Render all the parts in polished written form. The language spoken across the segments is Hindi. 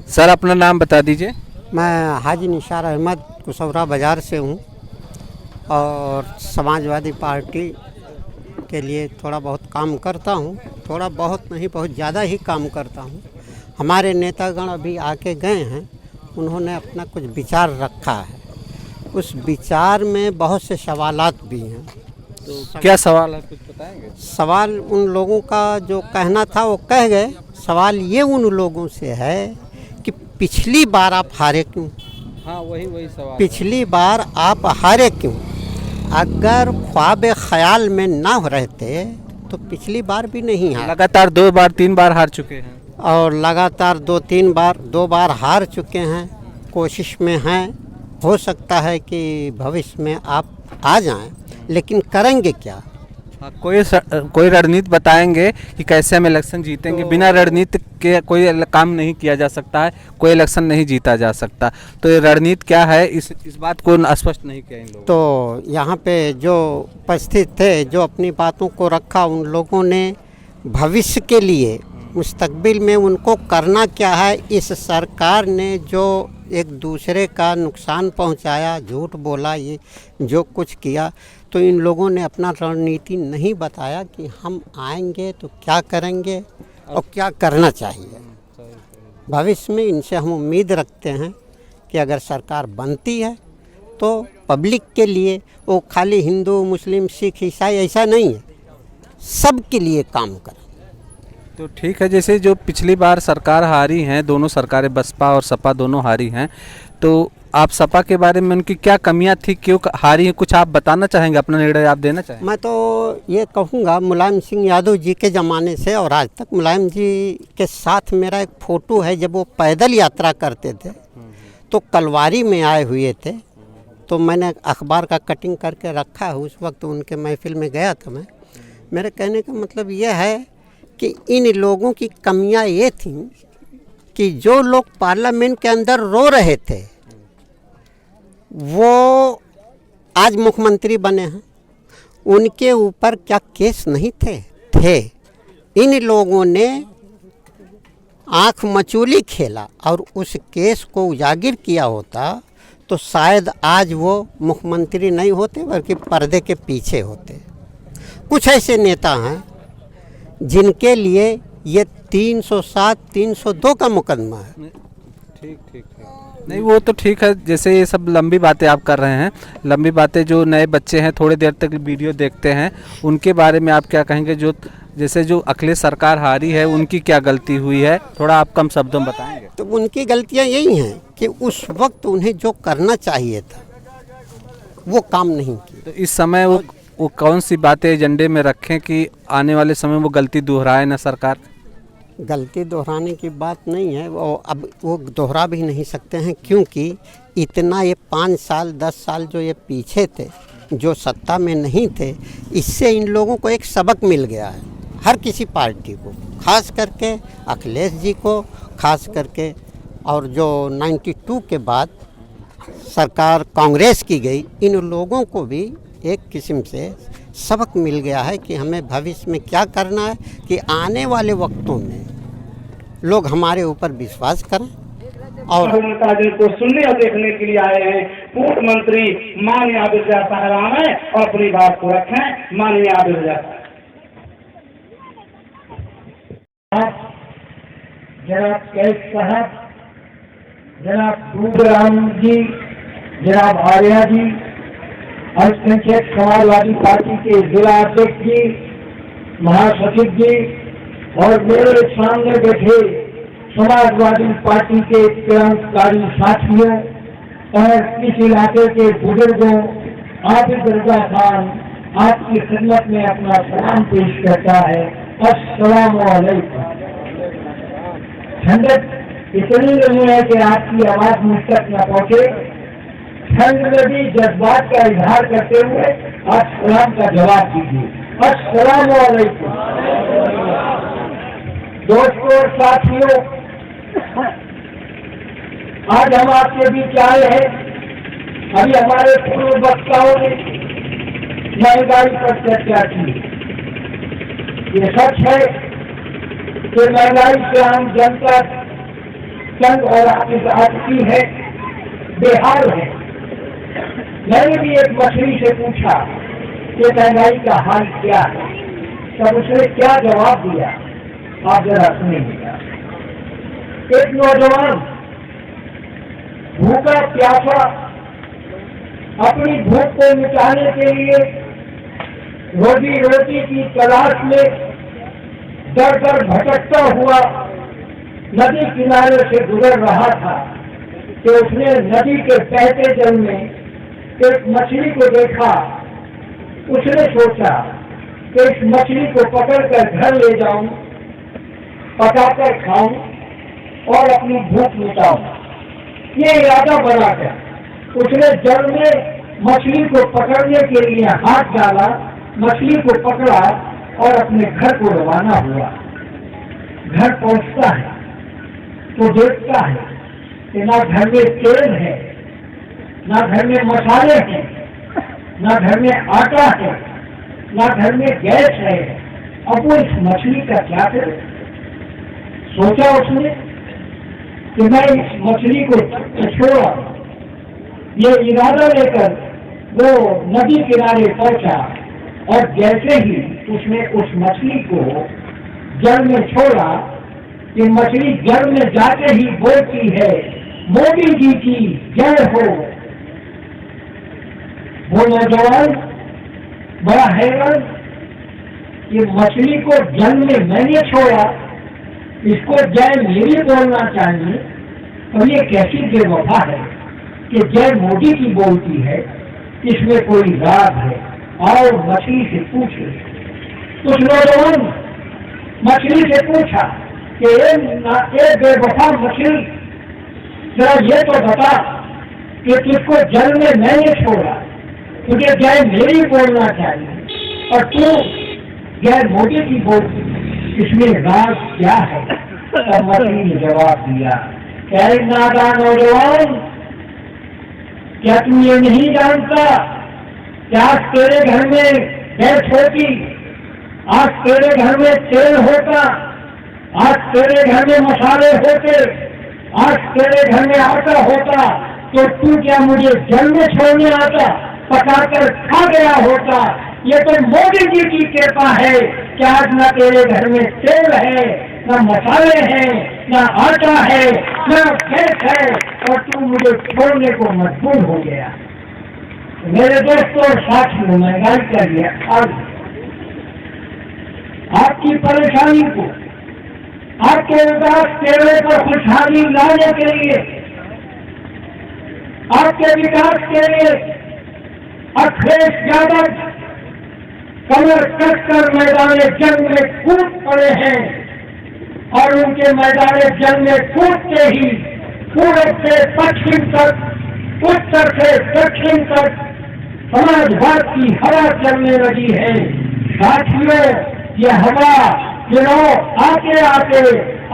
सर अपना नाम बता दीजिए। मैं हाजी निसार अहमद कुसौरा बाज़ार से हूँ और समाजवादी पार्टी के लिए थोड़ा बहुत काम करता हूँ। थोड़ा बहुत नहीं, बहुत ज़्यादा ही काम करता हूँ। हमारे नेतागण अभी आके गए हैं, उन्होंने अपना कुछ विचार रखा है। उस विचार में बहुत से सवालात भी हैं। तो क्या सवाल है, कुछ बताएंगे? सवाल उन लोगों का जो कहना था वो कह गए। सवाल ये उन लोगों से है कि पिछली बार आप हारे क्यों? हाँ, वही सवाल है। पिछली बार आप हारे क्यों? अगर ख्वाब ख्याल में ना रहते तो पिछली बार भी नहीं हारे। लगातार 2 बार 3 बार हार चुके हैं और लगातार 2 बार हार चुके हैं। कोशिश में हैं, हो सकता है कि भविष्य में आप आ जाएं, लेकिन करेंगे क्या? हाँ, कोई रणनीति बताएंगे कि कैसे हम इलेक्शन जीतेंगे। बिना रणनीति के कोई काम नहीं किया जा सकता है, कोई इलेक्शन नहीं जीता जा सकता। तो ये रणनीति क्या है, इस बात को स्पष्ट नहीं किया इन लोगों। तो यहाँ पे जो उपस्थित थे, जो अपनी बातों को रखा, उन लोगों ने भविष्य के लिए, मुस्तकबिल में उनको करना क्या है। इस सरकार ने जो एक दूसरे का नुकसान पहुंचाया, झूठ बोला, ये जो कुछ किया, तो इन लोगों ने अपना रणनीति नहीं बताया कि हम आएंगे तो क्या करेंगे और क्या करना चाहिए। भविष्य में इनसे हम उम्मीद रखते हैं कि अगर सरकार बनती है तो पब्लिक के लिए, वो खाली हिंदू मुस्लिम सिख ईसाई ऐसा नहीं है, सब के लिए काम करें। तो ठीक है, जैसे जो पिछली बार सरकार हारी हैं, दोनों सरकारें बसपा और सपा दोनों हारी हैं, तो आप सपा के बारे में उनकी क्या कमियां थी, क्यों हारी हैं, कुछ आप बताना चाहेंगे, अपना निर्णय आप देना चाहेंगे? मैं तो ये कहूँगा, मुलायम सिंह यादव जी के ज़माने से और आज तक मुलायम जी के साथ मेरा एक फ़ोटो है। जब वो पैदल यात्रा करते थे तो कलवारी में आए हुए थे, तो मैंने अखबार का कटिंग करके रखा है। उस वक्त उनके महफिल में गया था मैं। मेरे कहने का मतलब ये है कि इन लोगों की कमियां ये थी कि जो लोग पार्लियामेंट के अंदर रो रहे थे वो आज मुख्यमंत्री बने हैं। उनके ऊपर क्या केस नहीं थे? इन लोगों ने आँख मचोली खेला और उस केस को उजागर किया होता तो शायद आज वो मुख्यमंत्री नहीं होते, बल्कि पर्दे के पीछे होते। कुछ ऐसे नेता हैं जिनके लिए ये 307, 302 का मुकदमा है। ठीक नहीं, वो तो ठीक है। जैसे ये सब लंबी बातें आप कर रहे हैं, लंबी बातें, जो नए बच्चे हैं थोड़ी देर तक वीडियो देखते हैं, उनके बारे में आप क्या कहेंगे? जो जैसे जो अखिलेश सरकार हारी है, उनकी क्या गलती हुई है, थोड़ा आप कम शब्दों में बताएंगे? तो उनकी गलतियां यही हैं कि उस वक्त उन्हें जो करना चाहिए था वो काम नहीं किया। तो इस समय वो कौन सी बातें एजेंडे में रखें कि आने वाले समय वो गलती दोहराए ना सरकार? गलती दोहराने की बात नहीं है, वो अब वो दोहरा भी नहीं सकते हैं, क्योंकि इतना ये 5 साल 10 साल जो ये पीछे थे, जो सत्ता में नहीं थे, इससे इन लोगों को एक सबक मिल गया है। हर किसी पार्टी को, खास करके अखिलेश जी को, खास करके, और जो 92 के बाद सरकार कांग्रेस की गई, इन लोगों को भी एक किस्म से सबक मिल गया है कि हमें भविष्य में क्या करना है, कि आने वाले वक्तों में लोग हमारे ऊपर विश्वास करें। और नेताजी को सुनने और देखने के लिए आए हैं। पूर्व मंत्री माननीय आबिद साहब आए और अपनी बात को रखें। माननीय आबिद जनाब कैफ साहब, जनाब दूबराम जी, जनाब आर्या जी, अल्पसंख्यक समाजवादी पार्टी के जिला अध्यक्ष जी, महासचिव जी, और मेरे सामने बैठे समाजवादी पार्टी के क्रांतिकारी साथियों और इस इलाके के बुजुर्गों, आबिद रजा खान आपकी खिदमत में अपना सलाम पेश करता है। अस्सलाम वालेकुम। ठंडक इतनी नहीं है कि आपकी आवाज मुझ तक न पहुंचे। ठंड में भी जज्बात का इजहार करते हुए आप सलाम का जवाब दीजिए। अस्सलाम वालेकुम। दोस्तों और साथियों, आज हम आपके बीच आए हैं। अभी हमारे पूर्व वक्ताओं ने महंगाई पर चर्चा की। ये सच है कि महंगाई से आम जनता तंग और आती है, बेहाल है। मैंने भी एक मछली से पूछा कि महंगाई का हाल क्या है, तब उसने क्या जवाब दिया आप जरा सुनिएगा। एक नौजवान भूखा प्यासा अपनी भूख को मिटाने के लिए रोजी रोटी की तलाश में दर दर भटकता हुआ नदी किनारे से गुजर रहा था कि उसने नदी के बहते जल में एक मछली को देखा। उसने सोचा कि इस मछली को पकड़कर घर ले जाऊं, पकाकर खाऊं और अपनी भूख मिटाऊं। ये इरादा बनाकर उसने जल में मछली को पकड़ने के लिए हाथ डाला, मछली को पकड़ा और अपने घर को रवाना हुआ। घर पहुंचता है तो देखता है कि ना घर में तेल है, ना घर में मसाले हैं, ना घर में आटा है, ना घर में गैस है। अब वो इस मछली का क्या करे? सोचा उसने कि मैं इस मछली को छोड़ा। ये इरादा लेकर वो नदी किनारे पहुंचा और जैसे ही उसने उस मछली को जल में छोड़ा कि मछली जल में जाते ही बोलती है, मोदी जी की जय हो। वो नौजवान बड़ा हैरान, ये मछली को जल में मैंने छोड़ा, इसको जय मेरी बोलना चाहिए, और ये कैसी बेवफा है कि जय मोदी की बोलती है, इसमें कोई राज है। और मछली से पूछे। उस नौजवान मछली से पूछा कि ये बेवफा मछली, जरा ये तो बता कि तुझको जल में मैंने छोड़ा, तुझे जय मेरी बोलना चाहिए और तू जय मोदी की बोलती, इसमें राज क्या है? तब मछली ने जवाब दिया, क्या नादान नौजवान, क्या तू ये नहीं जानता कि आज तेरे घर में गैस होती, आज तेरे घर में तेल होता, आज तेरे घर में मसाले होते, आज तेरे घर में आटा होता, तो तू क्या मुझे जल में छोड़ने आता, पकाकर खा गया होता। ये तो मोदी जी की कृपा है कि आज न तेरे घर में तेल है, न मसाले हैं, न आटा है, न गैस है, और तू मुझे छोड़ने को मजबूर हो गया। मेरे दोस्तों और साथियों, महंगाई का ये हाल, आपकी परेशानी को, आपके विकास चेहरे पर खुशहाली लाने के लिए, आपके विकास के लिए अखिलेश यादव कमर कसकर मैदान जंग में कूद पड़े हैं और उनके मैदान जंग में कूदते ही पूरब से पश्चिम तक, उत्तर से दक्षिण तक समाजवाद की हवा चलने लगी है। साथियों, ये हवा चुनाव आते आते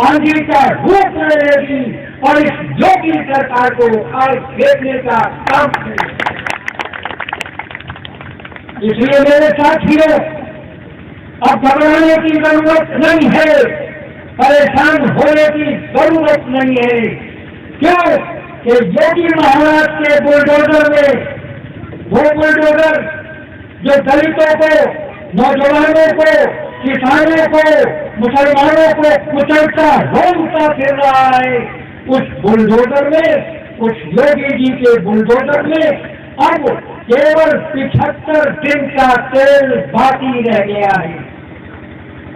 आंधी का रूप लेगी और इस योगी सरकार को उखाड़ फेंकने का काम करेगी। इसलिए मेरे साथियों, अब घबराने की जरूरत नहीं है, परेशान होने की जरूरत नहीं है। क्यों कि योगी महाराज के बुलडोजर में, वो बुलडोजर जो दलितों को, नौजवानों को, किसानों को, मुसलमानों को कुचलता रोकता फिर रहा है, उस बुलडोजर में, उस योगी जी के बुलडोजर में अब केवल 75 दिन का तेल बाकी रह गया है।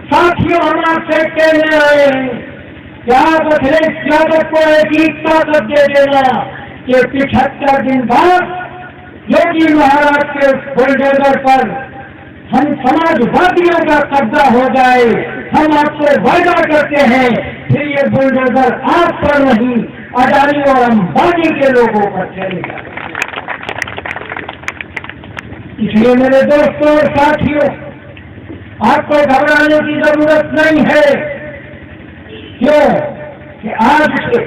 साथियों, हम आपसे कहने आए हैं कि आप अखिलेश यादव को ऐसी ताकत दे देना कि 75 दिन बाद योगी महाराज के बुलडोजर पर हम समाजवादियों का कब्जा हो जाए। हम आपसे वादा करते हैं, फिर ये बुलडोजर आप पर नहीं, अडानी और अंबानी के लोगों पर चलेगा। इसलिए मेरे दोस्तों और साथियों, आपको घबराने की जरूरत नहीं है। क्यों कि आज से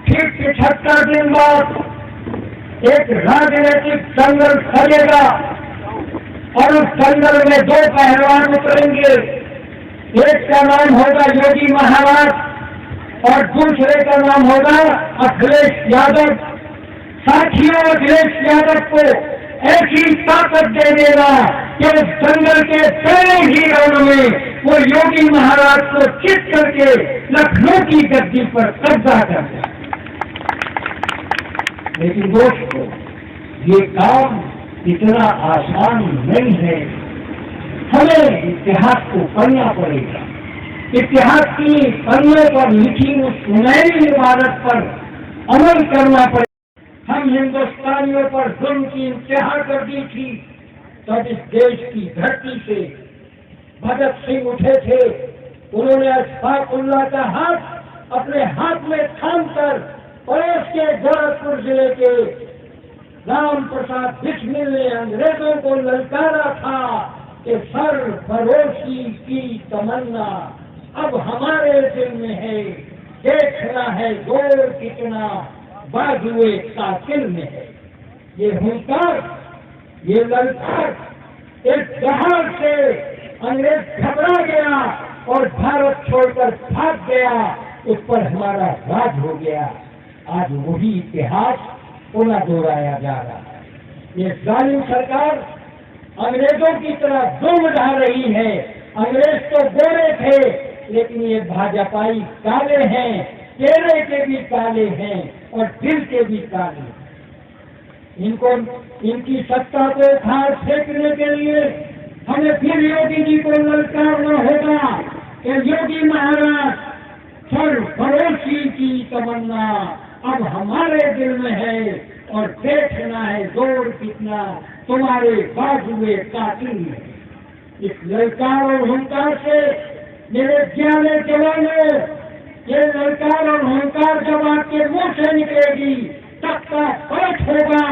ठीक 75 दिन बाद एक राजनीतिक दंगल सजेगा और उस दंगल में दो पहलवान उतरेंगे। एक का नाम होगा योगी महाराज और दूसरे का नाम होगा अखिलेश यादव। साथियों, अखिलेश यादव को ऐसी ताकत दे देगा कि उस जंगल के पहले ही रण में वो योगी महाराज को चित करके लखनऊ की गद्दी पर कब्जा कर दिया। लेकिन दोस्तों, ये काम इतना आसान नहीं है। हमें इतिहास को पढ़ना पड़ेगा। इतिहास की पन्नों पर लिखी उस सुनहरी इबारत पर अमल करना पड़ेगा। हम हिंदुस्तानियों पर जुल्म की इंतहा कर दी थी, तब इस देश की धरती से भगत सिंह उठे थे। उन्होंने अशफाकुल्लाह का हाथ अपने हाथ में थाम कर पड़ोस के गोरखपुर जिले के राम प्रसाद बिस्मिल ने अंग्रेजों को ललकारा था कि सर फरोशी की तमन्ना अब हमारे दिल में है, देखना है जोर कितना बाजुए कातिल में है। ये हुंकार, ये ललकार, एक जहाज से अंग्रेज घबरा गया और भारत छोड़कर भाग गया, उस पर हमारा राज हो गया। आज वही इतिहास पुनः दोहराया जा रहा है। ये जालिम सरकार अंग्रेजों की तरह जुल्म ढा रही है। अंग्रेज तो गोरे थे, लेकिन ये भाजपाई काले हैं, चेहरे के भी काले हैं और दिल के भी काले हैं। इनको, इनकी सत्ता को खार फेंकने के लिए हमें फिर योगी जी को ललकारना होगा कि योगी महाराज, सर फरोशी की तमन्ना अब हमारे दिल में है और देखना है जोर कितना तुम्हारे बाजुए कातिल में। इस ललकार और हुंकार से मेरे ज्ञाने जवानों, ये ललकार और हुंकार जब आपके मुंह से निकलेगी तख्ता पलट होगा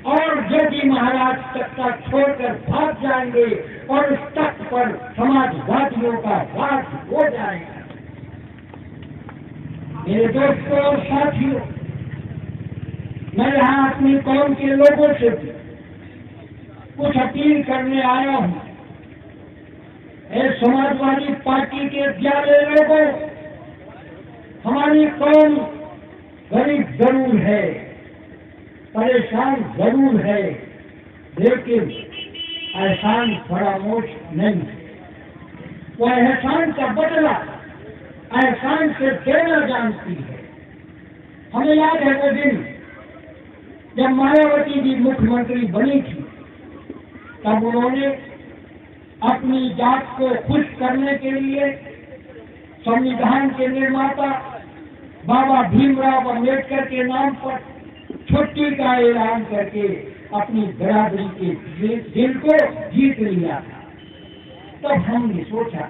और योगी महाराज तख्ता छोड़कर भाग जाएंगे और उस तख्त पर समाजवादियों का राज हो जाएगा। मेरे दोस्तों और साथियों, मैं यहाँ अपनी कौम के लोगों से कुछ अपील करने आया हूँ। समाजवादी पार्टी के प्यारे लोगों, हमारी कौम गरीब जरूर है, परेशान जरूर है, लेकिन एहसान फरामोश नहीं। वो एहसान का बदला एहसान से देना जानती है। हमें याद है वो दिन जब मायावती जी मुख्यमंत्री बनी थी, तब उन्होंने अपनी जात को खुश करने के लिए संविधान के निर्माता बाबा भीमराव अम्बेडकर के नाम पर छुट्टी का ऐलान करके अपनी बराबरी के दिल को जीत लिया था। तब हमने सोचा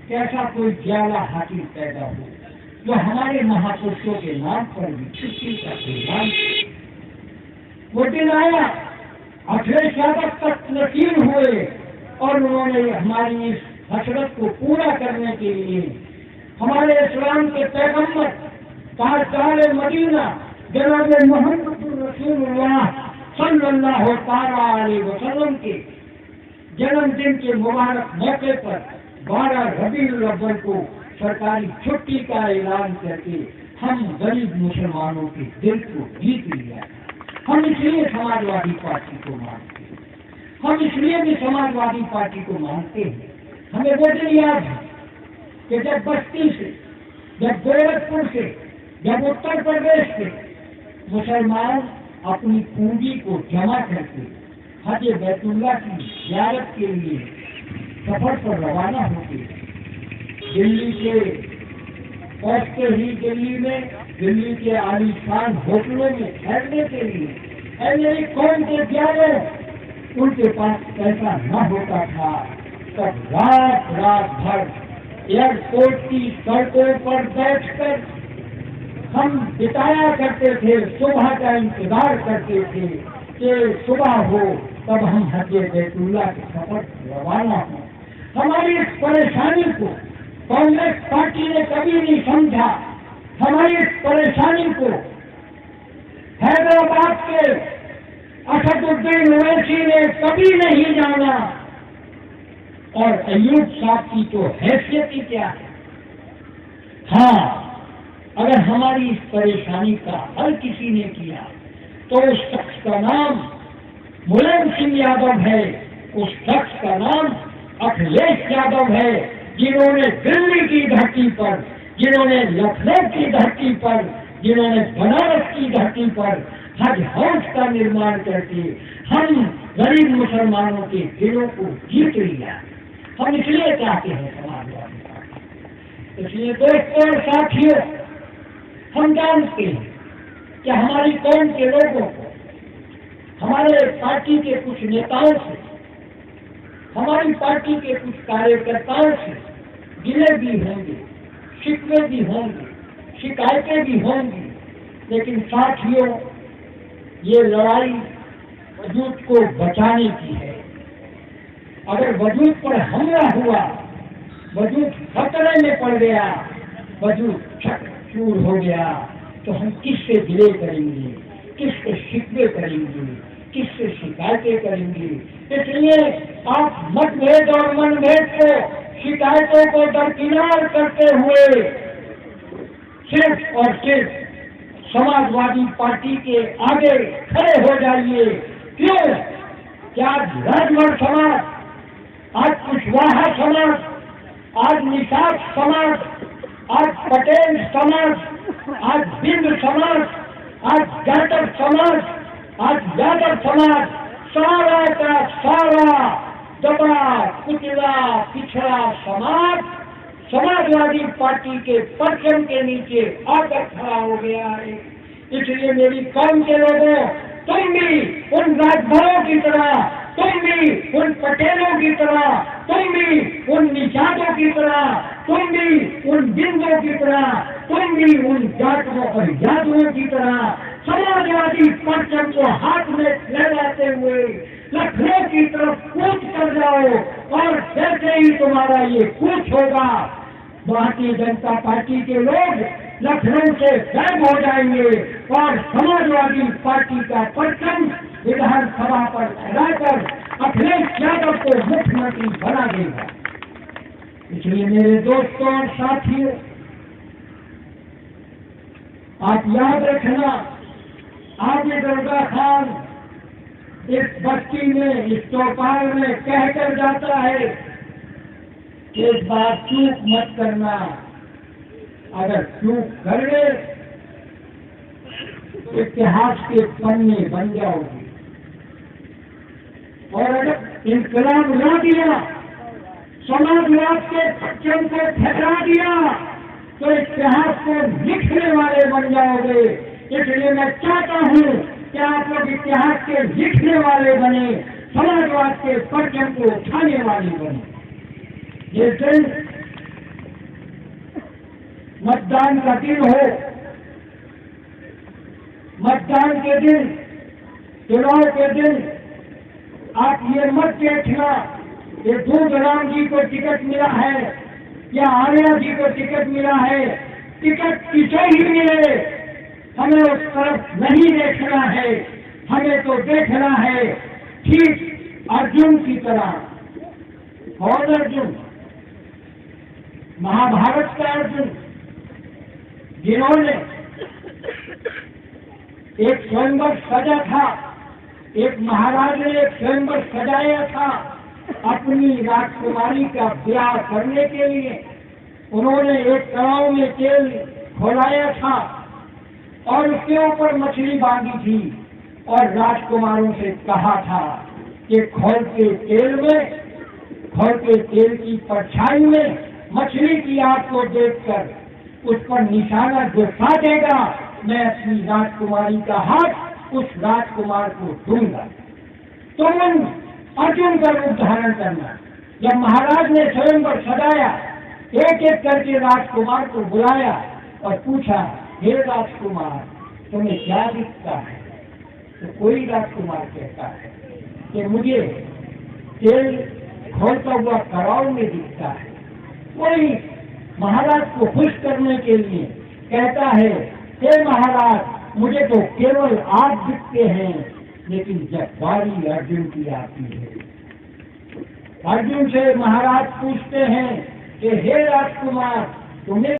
कि ऐसा कोई ज्यादा हाथी पैदा हो जो हमारे महापुरुषों के नाम पर भी छुट्टी का ऐलान। वो दिन आया, अखिलेश यादव तक नसीब हुए और उन्होंने हमारी इस हसरत को पूरा करने के लिए हमारे इस्लाम के पैगम्बर ताजदार मदीना जनाब मोहम्मद रसूलुल्लाह सल्लल्लाहु अलैहि वसल्लम के जन्मदिन के मुबारक मौके पर 12 रबीउल अव्वल को सरकारी छुट्टी का ऐलान करके हम गरीब मुसलमानों के दिल को जीत लिया। हम इसलिए समाजवादी पार्टी को मानते हैं, हम इसलिए भी समाजवादी पार्टी को मानते हैं। हमें वो दिन याद है कि जब बस्ती से, जब गोरखपुर से, जब उत्तर प्रदेश से मुसलमान अपनी पूंजी को जमा करके हज बैतुल्ला की ज़ियारत के लिए सफर पर रवाना होते, दिल्ली के पहुंचते ही दिल्ली में, दिल्ली के आलीशान होटलों में ठहरने के लिए मेरी कौम के प्यारे, उनके पास पैसा न होता था, तब रात भर एयरपोर्ट की सड़कों पर बैठकर हम बिताया करते थे, सुबह का इंतजार करते थे कि सुबह हो तब हम हज बैतुल्ला के सफर रवाना हो। हमारी इस परेशानी को कांग्रेस पार्टी ने कभी नहीं समझा। हमारी इस परेशानी को हैदराबाद के असदुद्दीन ओवैसी ने कभी नहीं जाना। और अय्यूब साहब की तो हैसियत ही क्या है। हाँ, अगर हमारी इस परेशानी का हल किसी ने किया तो उस शख्स का नाम मुलायम सिंह यादव है, उस शख्स का नाम अखिलेश यादव है, जिन्होंने दिल्ली की धरती पर, जिन्होंने लखनऊ की धरती पर, जिन्होंने बनारस की धरती पर हज हाउस का निर्माण करके हम गरीब मुसलमानों के दिलों को जीत लिया। हम इसलिए चाहते हैं समाजवादी पार्टी। इसलिए दोस्तों और साथियों, हम जानते हैं कि हमारी कौम के लोगों को हमारे पार्टी के कुछ नेताओं से, हमारी पार्टी के कुछ कार्यकर्ताओं से गिले भी होंगे, शिकवे भी होंगे, शिकायतें भी होंगी, लेकिन साथियों, ये लड़ाई वजूद को बचाने की है। अगर वजूद पर हमला हुआ, वजूद खतरे में पड़ गया, वजूद चूर हो गया, तो हम किससे गिले करेंगे, किससे शिकवे करेंगे, किससे शिकायतें करेंगे। इसलिए आप मतभेद और मनभेद को, शिकायतों को दरकिनार करते हुए सिर्फ और सिर्फ समाजवादी पार्टी के आगे खड़े हो जाइए। क्यों? क्या आज राजभर समाज, आज कुशवाहा समाज, आज निषाद समाज, आज पटेल समाज, आज बिंद समाज, आज जाटव समाज, आज यादव समाज, सारा का सारा दबा कुचला पिछड़ा समाज समाजवादी पार्टी के परचम के नीचे आकर खड़ा हो गया है। इसलिए मेरी कौम के लोगों, तुम भी उन राजभरों की तरह, तुम भी उन पटेलों की तरह, तुम भी उन निषादों की तरह, तुम भी उन बिंदों की तरह, तुम भी उन जाटवों और यादवों की तरह समाजवादी परचम को हाथ में लहराते हुए लखनऊ की तरफ कूच कर जाओ। और जैसे ही तुम्हारा ये कूच होगा, भारतीय जनता पार्टी के लोग लखनऊ से गायब हो जाएंगे और समाजवादी पार्टी का परचम विधानसभा पर फहराकर अखिलेश यादव को मुख्यमंत्री बना देगा। इसलिए मेरे दोस्तों और साथियों, आप याद रखना, आज दरोगा खान इस बस्ती में, इस चौपाल में कहकर जाता है कि इस बार चूक मत करना, अगर चूक कर ले इतिहास के पन्ने बन जाओगे, और अगर इनकलाब ला दिया, समाजवाद के परचम को फहरा दिया, तो इतिहास को लिखने वाले बन जाओगे। इसलिए मैं चाहता हूँ कि आप लोग इतिहास के लिखने वाले बने, समाजवाद के परचम को उठाने वाले बने। ये दिन मतदान का दिन हो, मतदान के दिन, चुनाव के दिन आप ये मत देखना ये दूधराम जी को टिकट मिला है या आर्या जी को टिकट मिला है। टिकट किसे ही मिले, हमें उस तरफ नहीं देखना है, हमें तो देखना है ठीक अर्जुन की तरह। और अर्जुन, महाभारत का अर्जुन, जिन्होंने एक स्वयंवर सजा था, एक महाराज ने एक स्वयंवर सजाया था अपनी राजकुमारी का ब्याह करने के लिए। उन्होंने एक तालाब में तेल खोलाया था और उसके ऊपर मछली बांधी थी और राजकुमारों से कहा था कि खोलते तेल की परछाई में मछली की आग को देखकर उस पर निशाना जो साधेगा, मैं अपनी राजकुमारी का हाथ उस राजकुमार को दूंगा। तो अर्जुन का रूप धारण करना। जब महाराज ने स्वयंवर सजाया, एक एक करके राजकुमार को बुलाया और पूछा, हे राजकुमार, तुम्हें क्या दिखता है? तो कोई राजकुमार कहता है कि मुझे तेल खोलता हुआ कड़ाव में दिखता है। कोई महाराज को खुश करने के लिए कहता है, हे महाराज, मुझे तो केवल आग दिखते हैं। लेकिन जब बारी अर्जुन की आती है, अर्जुन से महाराज पूछते हैं कि हे राजकुमार, तुम्हें